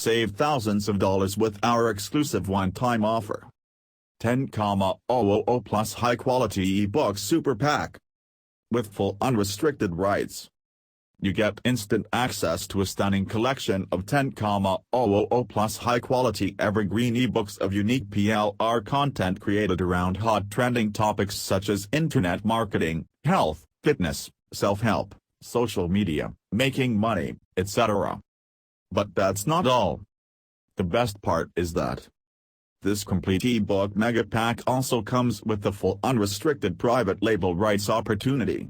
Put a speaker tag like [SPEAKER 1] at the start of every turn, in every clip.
[SPEAKER 1] Save thousands of dollars with our exclusive one-time offer. 10,000 plus high-quality eBooks Super Pack. With full unrestricted rights. You get instant access to a stunning collection of 10,000 plus high-quality evergreen ebooks of unique PLR content created around hot trending topics such as internet marketing, health, fitness, self-help, social media, making money, etc. But that's not all. The best part is that this complete ebook mega pack also comes with the full unrestricted private label rights opportunity.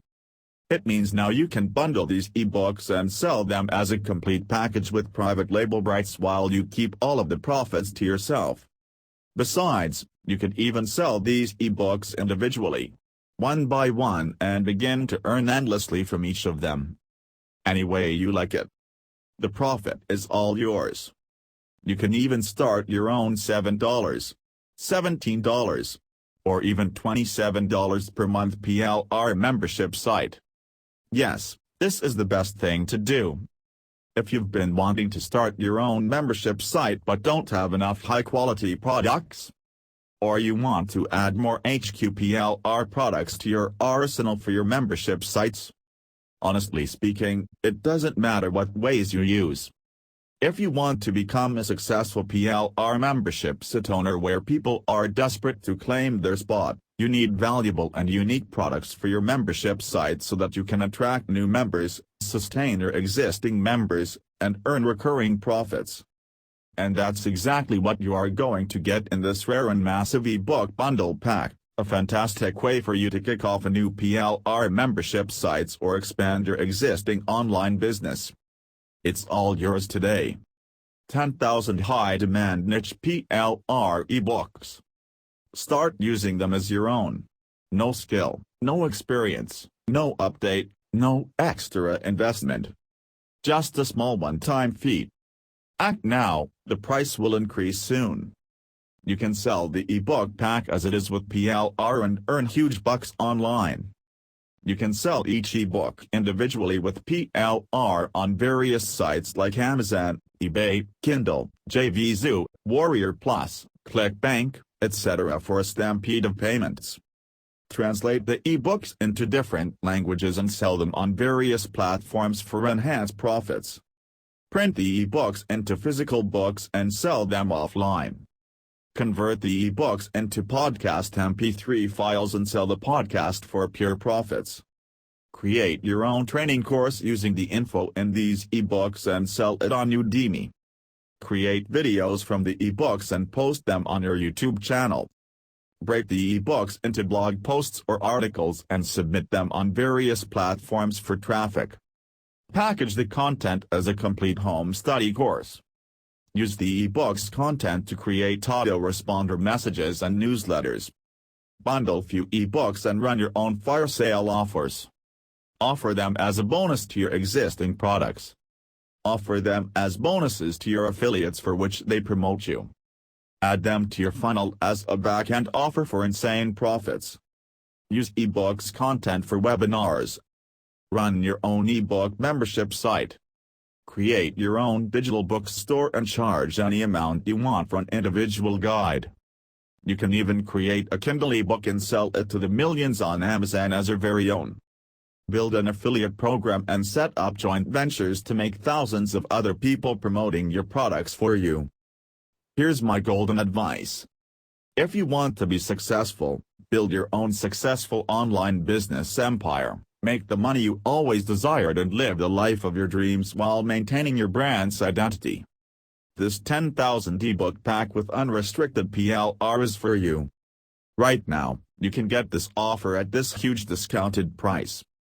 [SPEAKER 1] It means now you can bundle these ebooks and sell them as a complete package with private label rights while you keep all of the profits to yourself. Besides, you can even sell these ebooks individually, one by one, and begin to earn endlessly from each of them. Any way you like it. The profit is all yours. You can even start your own $7, $17, or even $27 per month PLR membership site. Yes, this is the best thing to do. If you've been wanting to start your own membership site but don't have enough high-quality products, or you want to add more HQPLR products to your arsenal for your membership sites. Honestly speaking, it doesn't matter what ways you use. If you want to become a successful PLR membership site owner where people are desperate to claim their spot, you need valuable and unique products for your membership site so that you can attract new members, sustain your existing members, and earn recurring profits. And that's exactly what you are going to get in this rare and massive ebook bundle pack, a fantastic way for you to kick off a new PLR membership sites or expand your existing online business. It's all yours today. 10,000 High Demand Niche PLR eBooks. Start using them as your own. No skill, no experience, no update, no extra investment. Just a small one-time fee. Act now, the price will increase soon. You can sell the ebook pack as it is with PLR and earn huge bucks online. You can sell each ebook individually with PLR on various sites like Amazon, eBay, Kindle, JVZoo, Warrior Plus, ClickBank, etc. for a stampede of payments. Translate the ebooks into different languages and sell them on various platforms for enhanced profits. Print the ebooks into physical books and sell them offline. Convert the ebooks into podcast MP3 files and sell the podcast for pure profits. Create your own training course using the info in these ebooks and sell it on Udemy. Create videos from the ebooks and post them on your YouTube channel. Break the ebooks into blog posts or articles and submit them on various platforms for traffic. Package the content as a complete home study course. Use the eBooks content to create autoresponder messages and newsletters. Bundle few ebooks and run your own fire sale offers. Offer them as a bonus to your existing products. Offer them as bonuses to your affiliates for which they promote you. Add them to your funnel as a back-end offer for insane profits. Use eBooks content for webinars. Run your own ebook membership site. Create your own digital bookstore and charge any amount you want for an individual guide. You can even create a Kindle ebook and sell it to the millions on Amazon as your very own. Build an affiliate program and set up joint ventures to make thousands of other people promoting your products for you. Here's my golden advice. If you want to be successful, build your own successful online business empire. Make the money you always desired and live the life of your dreams while maintaining your brand's identity. This 10,000 ebook pack with unrestricted PLR is for you. Right now, you can get this offer at this huge discounted price.